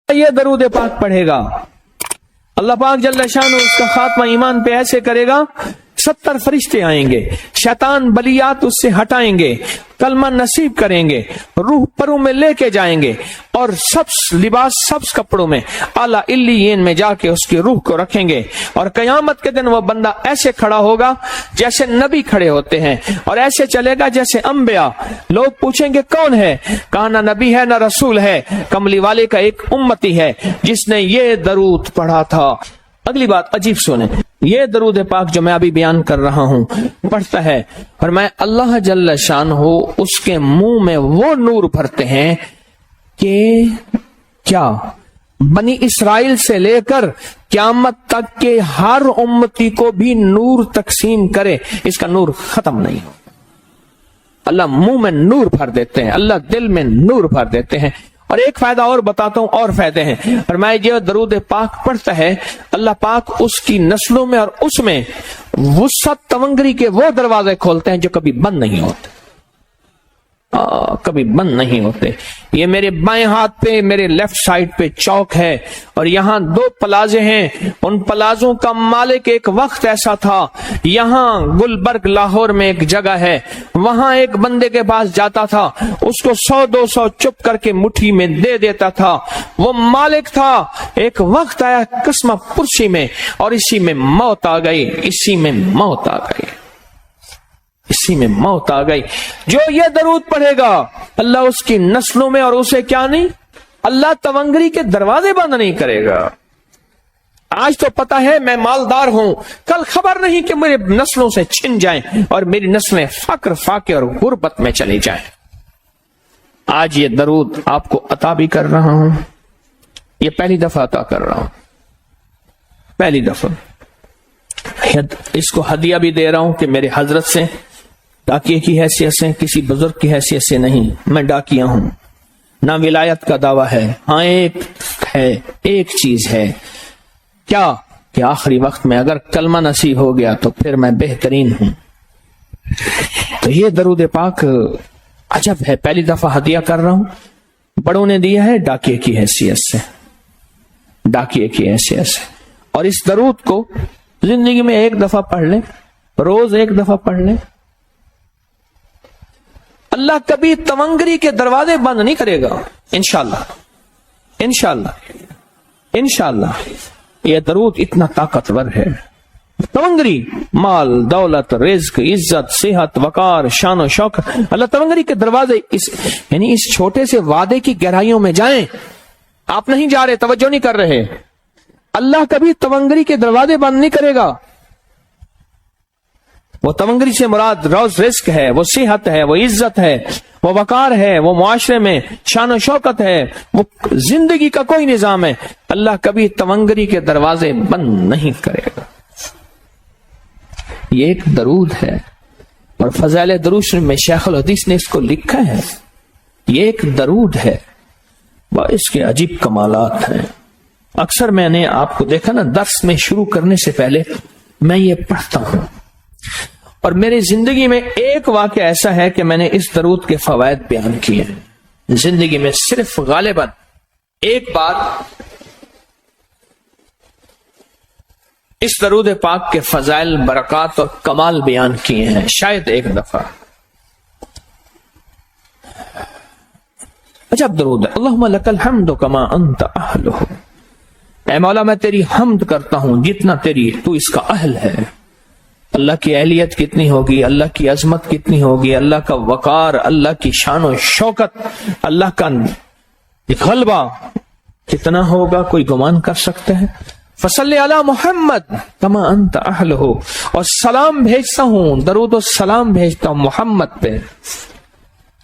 یہ درود پاک پڑھے گا، اللہ پاک جل شانہ اس کا خاتمہ ایمان پہ ایسے کرے گا 70 فرشتے آئیں گے، شیطان بلیات اس سے ہٹائیں گے، کلمہ نصیب کریں گے، روح پروں میں لے کے جائیں گے اور سبز کپڑوں میں اعلیٰ علیین میں جا کے اس کی روح کو رکھیں گے، اور قیامت کے دن وہ بندہ ایسے کھڑا ہوگا جیسے نبی کھڑے ہوتے ہیں، اور ایسے چلے گا جیسے انبیاء۔ لوگ پوچھیں گے کون ہے؟ کہا نہ نبی ہے نہ رسول ہے، کملی والے کا ایک امتی ہے جس نے یہ درود پڑھا تھا۔ اگلی بات عجیب سنیں، یہ درود پاک جو میں ابھی بیان کر رہا ہوں پڑھتا ہے، اور میں اللہ جل شانہ اس کے منہ میں وہ نور بھرتے ہیں کہ کیا بنی اسرائیل سے لے کر قیامت تک کے ہر امتی کو بھی نور تقسیم کرے، اس کا نور ختم نہیں ہو۔ اللہ منہ میں نور بھر دیتے ہیں، اللہ دل میں نور بھر دیتے ہیں۔ اور ایک فائدہ اور بتاتا ہوں، اور فائدے ہیں۔ فرمایا جو درود پاک پڑھتا ہے اللہ پاک اس کی نسلوں میں اور اس میں وسعت تونگری کے وہ دروازے کھولتے ہیں جو کبھی بند نہیں ہوتے، کبھی بند نہیں ہوتے۔ یہ میرے بائیں ہاتھ پہ میرے لیفٹ سائڈ پہ چوک ہے، اور یہاں 2 پلازے ہیں، ان پلازوں کا مالک ایک وقت ایسا تھا، یہاں گلبرگ لاہور میں ایک جگہ ہے، وہاں ایک بندے کے پاس جاتا تھا، اس کو 100-200 چپ کر کے مٹھی میں دے دیتا تھا، وہ مالک تھا۔ ایک وقت آیا قسمہ پرسی میں، اور اسی میں موت آ گئی، اسی میں موت آ گئی، اسی میں موت آ گئی۔ جو یہ درود پڑھے گا اللہ اس کی نسلوں میں اور اسے کیا نہیں، اللہ تونگری کے دروازے بند نہیں کرے گا۔ آج تو پتا ہے میں مالدار ہوں، کل خبر نہیں کہ میرے نسلوں سے چھن جائیں اور میری نسلیں فقر فاقے اور غربت میں چلی جائیں۔ آج یہ درود آپ کو عطا بھی کر رہا ہوں، یہ پہلی دفعہ عطا کر رہا ہوں، پہلی دفعہ اس کو ہدیہ بھی دے رہا ہوں کہ میرے حضرت سے، ڈاکیے کی حیثیت سے، کسی بزرگ کی حیثیت سے نہیں، میں ڈاکیا ہوں، نہ ولایت کا دعویٰ ہے۔ ہاں ایک چیز ہے، کیا کہ آخری وقت میں اگر کلمہ نصیب ہو گیا تو پھر میں بہترین ہوں۔ تو یہ درود پاک عجب ہے، پہلی دفعہ ہدیہ کر رہا ہوں، بڑوں نے دیا ہے ڈاکیے کی حیثیت سے، ڈاکیے کی حیثیت سے۔ اور اس درود کو زندگی میں ایک دفعہ پڑھ لیں، روز ایک دفعہ پڑھ لیں، اللہ کبھی تونگری کے دروازے بند نہیں کرے گا، انشاءاللہ انشاءاللہ انشاءاللہ۔ یہ درود اتنا طاقتور ہے، تونگری، مال، دولت، رزق، عزت، صحت، وقار، شان و شوکت، اللہ تونگری کے دروازے یعنی اس چھوٹے سے وعدے کی گہرائیوں میں جائیں۔ آپ نہیں جا رہے، توجہ نہیں کر رہے، اللہ کبھی تونگری کے دروازے بند نہیں کرے گا۔ وہ تونگری سے مراد روز رزق ہے، وہ صحت ہے، وہ عزت ہے، وہ وقار ہے، وہ معاشرے میں شان و شوکت ہے، وہ زندگی کا کوئی نظام ہے، اللہ کبھی تونگری کے دروازے بند نہیں کرے گا۔ یہ ایک درود ہے، اور فضائل درود شریف میں شیخ الحدیث نے اس کو لکھا ہے، یہ ایک درود ہے، اس کے عجیب کمالات ہیں۔ اکثر میں نے آپ کو دیکھا نا، درس میں شروع کرنے سے پہلے میں یہ پڑھتا ہوں، اور میری زندگی میں ایک واقعہ ایسا ہے کہ میں نے اس درود کے فوائد بیان کیے ہیں، زندگی میں صرف غالباً ایک بار اس درود پاک کے فضائل، برکات اور کمال بیان کیے ہیں، شاید ایک دفعہ۔ عجب درود ہے، اللہم لک الحمد کما انت اہلہ، اے مولا میں تیری حمد کرتا ہوں جتنا تو اس کا اہل ہے۔ اللہ کی اہلیت کتنی ہوگی، اللہ کی عظمت کتنی ہوگی، اللہ کا وقار، اللہ کی شان و شوکت، اللہ کا غلبہ کتنا ہوگا، کوئی گمان کر سکتا ہے؟ فصلی علی محمد کما انت اہلہ، اور سلام بھیجتا ہوں، درود و سلام بھیجتا ہوں محمد پہ،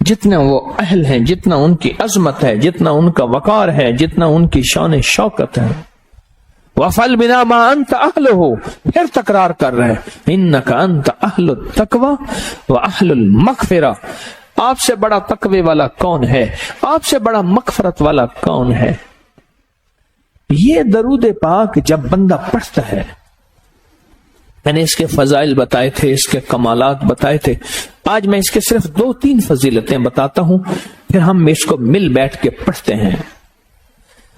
جتنا وہ اہل ہیں، جتنا ان کی عظمت ہے، جتنا ان کا وقار ہے، جتنا ان کی شان شوکت ہے۔ وَفَلْ بِنَا مَا أَنْتَ أَهْلُهُ، پھر تکرار کر رہے ہیں، إِنَّكَ أَنْتَ أَهْلُ التَّقْوَى وَأَهْلُ الْمَغْفِرَةِ، آپ سے بڑا تقوی والا کون ہے، آپ سے بڑا مغفرت والا کون ہے۔ یہ درود پاک جب بندہ پڑھتا ہے، میں نے اس کے فضائل بتائے تھے، اس کے کمالات بتائے تھے، آج میں اس کے صرف 2-3 فضیلتیں بتاتا ہوں، پھر ہم اس کو مل بیٹھ کے پڑھتے ہیں۔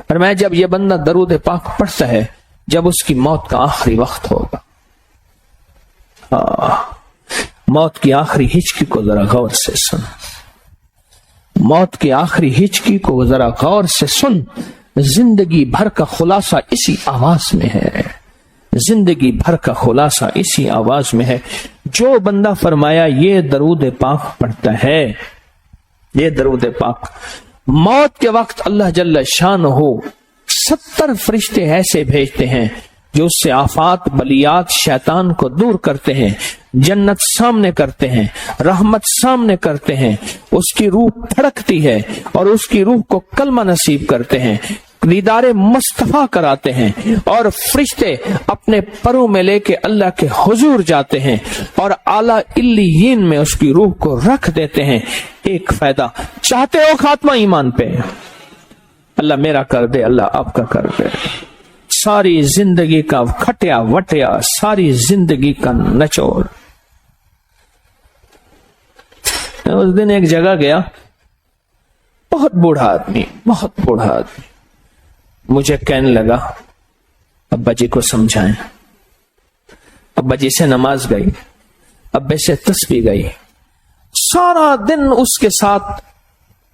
اور میں جب یہ بندہ درود پاک پڑھتا ہے جب اس کی موت کا آخری وقت ہوگا، موت کی آخری ہچکی کو ذرا غور سے سن، موت کی آخری ہچکی کو ذرا غور سے سن، زندگی بھر کا خلاصہ اسی آواز میں ہے، زندگی بھر کا خلاصہ اسی آواز میں ہے۔ جو بندہ فرمایا یہ درود پاک پڑھتا ہے، یہ درود پاک، موت کے وقت اللہ جل شانہ 70 فرشتے ایسے بھیجتے ہیں جو اس سے آفات بلیات شیطان کو دور کرتے ہیں، جنت سامنے کرتے ہیں، رحمت سامنے کرتے ہیں، اس کی روح پھڑکتی ہے اور اس کی روح کو کلمہ نصیب کرتے ہیں، دیدار مصطفیٰ کراتے ہیں، اور فرشتے اپنے پروں میں لے کے اللہ کے حضور جاتے ہیں اور اعلیٰ علیین میں اس کی روح کو رکھ دیتے ہیں۔ ایک فائدہ چاہتے ہو خاتمہ ایمان پہ، اللہ میرا کر دے، اللہ آپ کا کر دے، ساری زندگی کا کھٹیا وٹیا، ساری زندگی کا نچوڑ۔ میں اس دن ایک جگہ گیا، بہت بوڑھا آدمی، بہت بوڑھا آدمی، مجھے کہنے لگا ابا جی کو سمجھائیں۔ ابا جی سے نماز گئی، ابے سے تسبیح گئی، سارا دن اس کے ساتھ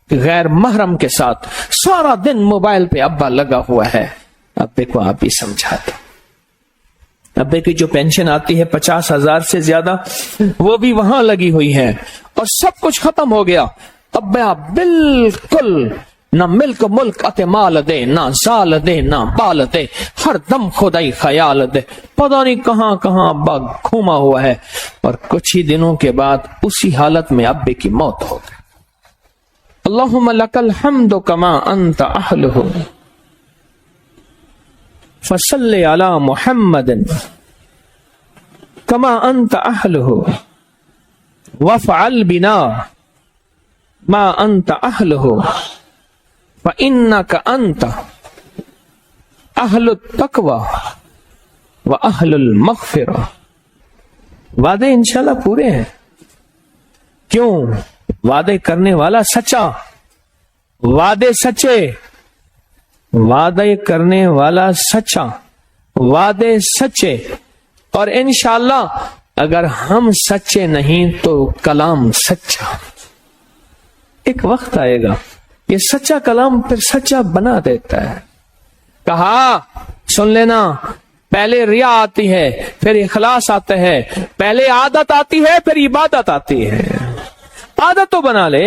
غیر محرم کے ساتھ سارا دن موبائل پہ ابا لگا ہوا ہے۔ ابے کو آپ ہی سمجھاتے، ابے کی جو پینشن آتی ہے 50,000 سے زیادہ وہ بھی وہاں لگی ہوئی ہے اور سب کچھ ختم ہو گیا۔ ابا بالکل نہ ملک ملک اتے مال دے، نہ زال دے، نہ بال دے، ہر دم خدائی خیال دے، پتہ نہیں کہاں کہاں ابا گھوما ہوا ہے۔ اور کچھ ہی دنوں کے بعد اسی حالت میں ابے کی موت ہو گئی۔ اللہم لک الحمد کما انت اہلہ فصلی علی محمد کما انت اہلہ وفعل بنا ما انت اہلہ فإنک انت اہل التقوی واہل المغفرہ۔ وعدے انشاءاللہ پورے ہیں، کیوں؟ وعدے کرنے والا سچا، وعدے سچے، وعدے کرنے والا سچا، وعدے سچے، اور انشاءاللہ اگر ہم سچے نہیں تو کلام سچا۔ ایک وقت آئے گا یہ سچا کلام پھر سچا بنا دیتا ہے۔ کہا سن لینا، پہلے ریا آتی ہے پھر اخلاص آتا ہے، پہلے عادت آتی ہے پھر عبادت آتی ہے۔ عادت تو بنا لے،